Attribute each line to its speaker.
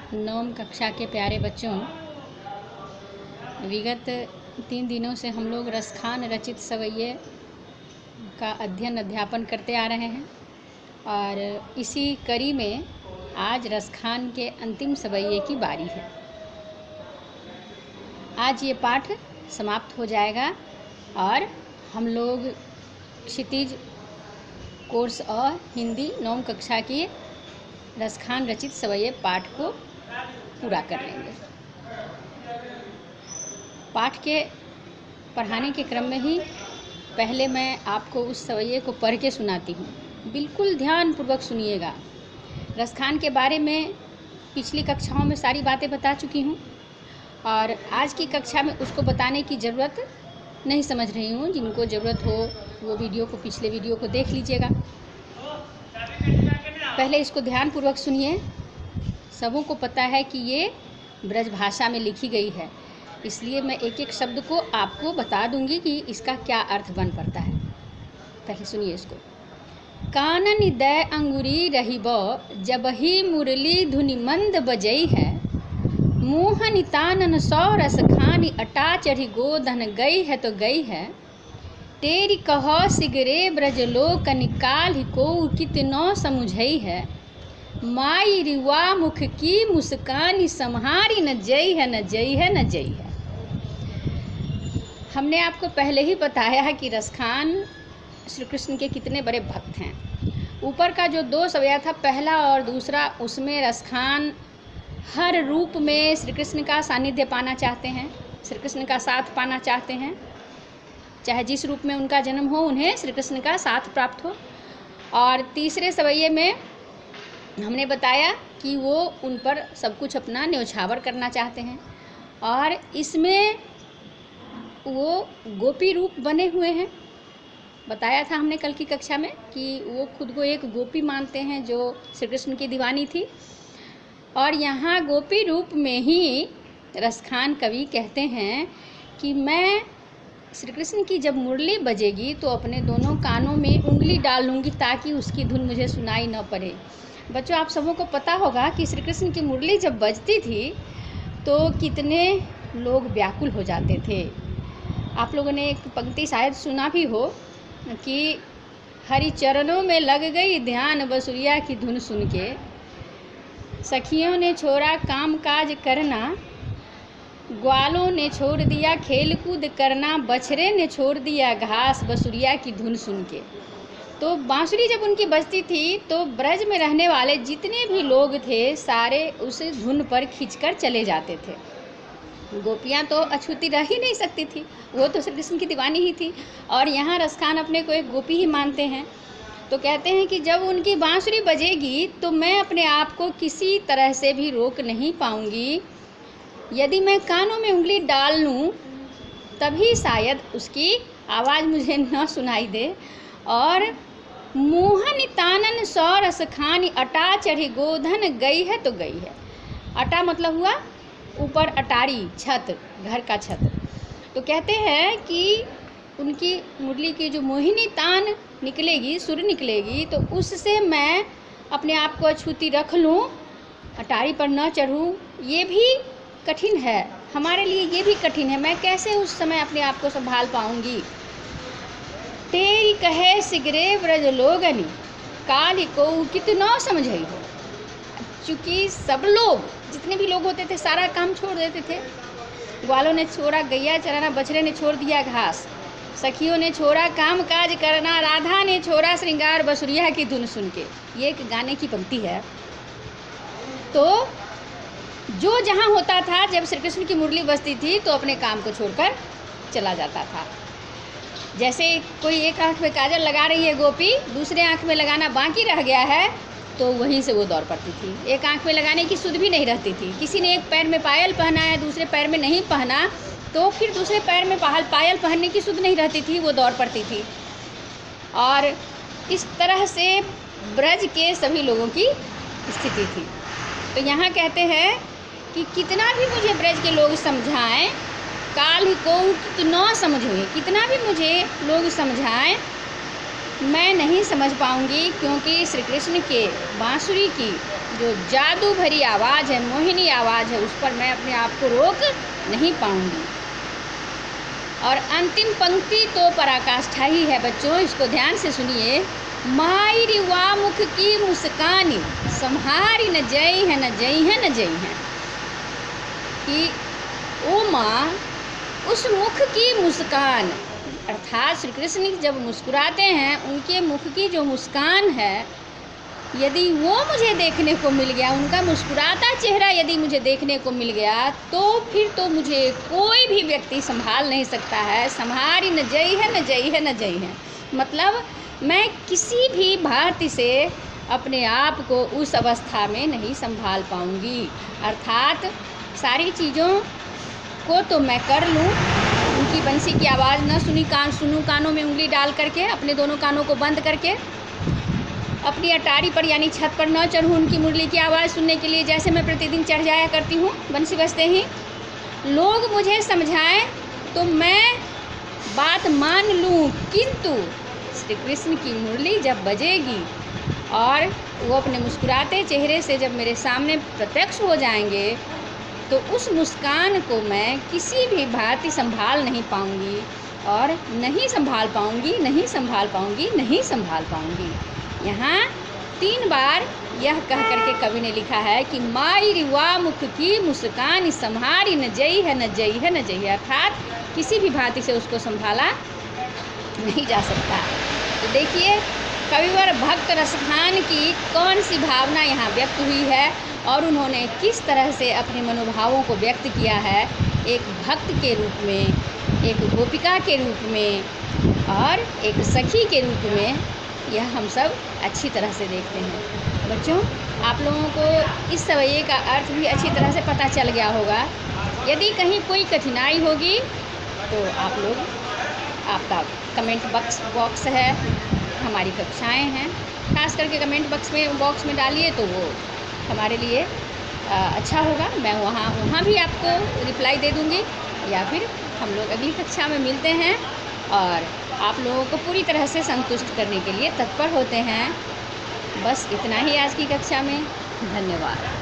Speaker 1: नवम कक्षा के प्यारे बच्चों, विगत 3 दिनों से हम लोग रसखान रचित सवैये का अध्ययन करते आ रहे हैं और इसी कड़ी में आज रसखान के अंतिम सवैये की बारी है। आज ये पाठ समाप्त हो जाएगा और हम लोग क्षितिज कोर्स और हिंदी नवम कक्षा की रसखान रचित सवैये पाठ को पूरा कर लेंगे। पाठ के पढ़ाने के क्रम में ही पहले मैं आपको उस सवैये को पढ़ के सुनाती हूँ। बिल्कुल ध्यानपूर्वक सुनिएगा। रसखान के बारे में पिछली कक्षाओं में सारी बातें बता चुकी हूँ और आज की कक्षा में उसको बताने की ज़रूरत नहीं समझ रही हूँ। जिनको ज़रूरत हो वो पिछले वीडियो को देख लीजिएगा। पहले इसको ध्यानपूर्वक सुनिए। सबों को पता है कि ये ब्रज भाषा में लिखी गई है, इसलिए मैं एक एक शब्द को आपको बता दूंगी कि इसका क्या अर्थ बन पड़ता है। पहले सुनिए इसको। कानन दय अंगुरी रहिब जबहि मुरली धुनि मंद बजई है, मोहन तानन सौ रस खानी अटा चढ़ी गोधन गई है तो गई है, तेरी कहो सिगरे ब्रज लोक निकाल को कितनो समुझई है, माई रिवा मुख की मुस्कानी सम्हारी न जई है न जई है न जई है। हमने आपको पहले ही बताया है कि रसखान श्री कृष्ण के कितने बड़े भक्त हैं। ऊपर का जो 2 सवैया था, पहला और दूसरा, उसमें रसखान हर रूप में श्री कृष्ण का सानिध्य पाना चाहते हैं, श्री कृष्ण का साथ पाना चाहते हैं। चाहे जिस रूप में उनका जन्म हो, उन्हें श्री कृष्ण का साथ प्राप्त हो। और तीसरे सवैये में हमने बताया कि वो उन पर सब कुछ अपना न्योछावर करना चाहते हैं और इसमें वो गोपी रूप बने हुए हैं। बताया था हमने कल की कक्षा में कि वो खुद को एक गोपी मानते हैं जो श्री कृष्ण की दीवानी थी। और यहाँ गोपी रूप में ही रसखान कवि कहते हैं कि मैं श्री कृष्ण की जब मुरली बजेगी तो अपने दोनों कानों में उंगली डाल लूँगी ताकि उसकी धुन मुझे सुनाई न पड़े। बच्चों, आप सबों को पता होगा कि श्री कृष्ण की मुरली जब बजती थी तो कितने लोग व्याकुल हो जाते थे। आप लोगों ने एक पंक्ति शायद सुना भी हो कि हरि चरणों में लग गई ध्यान बसुरिया की धुन सुन के, सखियों ने छोड़ा काम काज करना, ग्वालों ने छोड़ दिया खेल कूद करना, बछड़े ने छोड़ दिया घास बसुरिया की धुन सुन के। तो बांसुरी जब उनकी बजती थी तो ब्रज में रहने वाले जितने भी लोग थे सारे उस धुन पर खींचकर चले जाते थे। गोपियाँ तो अछूती रह ही नहीं सकती थी, वो तो श्री कृष्ण की दीवानी ही थी। और यहाँ रसखान अपने को एक गोपी ही मानते हैं। तो कहते हैं कि जब उनकी बांसुरी बजेगी तो मैं अपने आप को किसी तरह से भी रोक नहीं पाऊँगी। यदि मैं कानों में उंगली डाल लूँ तभी शायद उसकी आवाज़ मुझे न सुनाई दे। और मोहन तानन सौ रस खानी अटा चढ़ी गोधन गई है तो गई है। अटा मतलब हुआ ऊपर अटारी, छत, घर का छत। तो कहते हैं कि उनकी मुरली की जो मोहिनी तान निकलेगी, सुर निकलेगी, तो उससे मैं अपने आप को अछूती रख लूँ, अटारी पर न चढ़ूँ। ये भी कठिन है, हमारे लिए ये भी कठिन है। मैं कैसे उस समय अपने आप को संभाल पाऊँगी। तेरी कहे सिगरे ब्रज लोगनी काली को कितना समझई हो। चूँकि सब लोग, जितने भी लोग होते थे, सारा काम छोड़ देते थे। ग्वालों ने छोड़ा गैया चराना, बछड़े ने छोड़ दिया घास, सखियों ने छोड़ा काम काज करना, राधा ने छोड़ा श्रृंगार बसुरिया की धुन सुन के। ये एक गाने की पंक्ति है। तो जो जहाँ होता था, जब श्री कृष्ण की मुरली बजती थी तो अपने काम को छोड़कर चला जाता था। जैसे कोई एक आँख में काजल लगा रही है गोपी, दूसरे आँख में लगाना बाकी रह गया है तो वहीं से वो दौड़ पड़ती थी। एक आँख में लगाने की सुध भी नहीं रहती थी। किसी ने एक पैर में पायल पहना है, दूसरे पैर में नहीं पहना, तो फिर दूसरे पैर में पायल पहनने की सुध नहीं रहती थी, वो दौड़ पड़ती थी। और इस तरह से ब्रज के सभी लोगों की स्थिति थी। तो यहाँ कहते हैं कि कितना भी मुझे ब्रज के लोग समझाएं, काल को कितना समझोगे, कितना भी मुझे लोग समझाएं, मैं नहीं समझ पाऊँगी, क्योंकि श्री कृष्ण के बांसुरी की जो जादू भरी आवाज़ है, मोहिनी आवाज़ है, उस पर मैं अपने आप को रोक नहीं पाऊंगी। और अंतिम पंक्ति तो पराकाष्ठा ही है बच्चों, इसको ध्यान से सुनिए। माई रिवा मुख की मुस्कानी संहारी न जई है, न जई है, न जई है। कि ओ माँ, उस मुख की मुस्कान, अर्थात श्री कृष्ण जब मुस्कुराते हैं, उनके मुख की जो मुस्कान है, यदि वो मुझे देखने को मिल गया, उनका मुस्कुराता चेहरा यदि मुझे देखने को मिल गया, तो फिर तो मुझे कोई भी व्यक्ति संभाल नहीं सकता है। संहारी न जई है, न जई है, न जई है। मतलब मैं किसी भी भांति से अपने आप को उस अवस्था में नहीं संभाल पाऊंगी। अर्थात सारी चीज़ों को तो मैं कर लूँ, उनकी बंसी की आवाज़ न सुनूँ कानों में उंगली डाल करके, अपने दोनों कानों को बंद करके, अपनी अटारी पर यानी छत पर न चढ़ूँ उनकी मुरली की आवाज़ सुनने के लिए, जैसे मैं प्रतिदिन चढ़ जाया करती हूँ बंसी बजते ही। लोग मुझे समझाएं तो मैं बात मान लूँ, किंतु श्री कृष्ण की मुरली जब बजेगी और वो अपने मुस्कुराते चेहरे से जब मेरे सामने प्रत्यक्ष हो जाएंगे, तो उस मुस्कान को मैं किसी भी भांति संभाल नहीं पाऊंगी, और नहीं संभाल पाऊंगी, नहीं संभाल पाऊंगी, नहीं संभाल पाऊंगी। यहाँ 3 बार यह कह करके कवि ने लिखा है कि माई रिवा मुख की मुस्कान संहारी न जई है, न जई है, न जई है। अर्थात किसी भी भांति से उसको संभाला नहीं जा सकता। तो देखिए कविवर भक्त रसखान की कौन सी भावना यहाँ व्यक्त हुई है, और उन्होंने किस तरह से अपने मनोभावों को व्यक्त किया है, एक भक्त के रूप में, एक गोपिका के रूप में, और एक सखी के रूप में। यह हम सब अच्छी तरह से देखते हैं। बच्चों, आप लोगों को इस सवैये का अर्थ भी अच्छी तरह से पता चल गया होगा। यदि कहीं कोई कठिनाई होगी तो आप लोग, आपका कमेंट बॉक्स है, हमारी कक्षाएं हैं, खास करके कमेंट बॉक्स में डालिए तो वो हमारे लिए अच्छा होगा। मैं वहाँ भी आपको रिप्लाई दे दूँगी, या फिर हम लोग अगली कक्षा में मिलते हैं और आप लोगों को पूरी तरह से संतुष्ट करने के लिए तत्पर होते हैं। बस इतना ही आज की कक्षा में। धन्यवाद।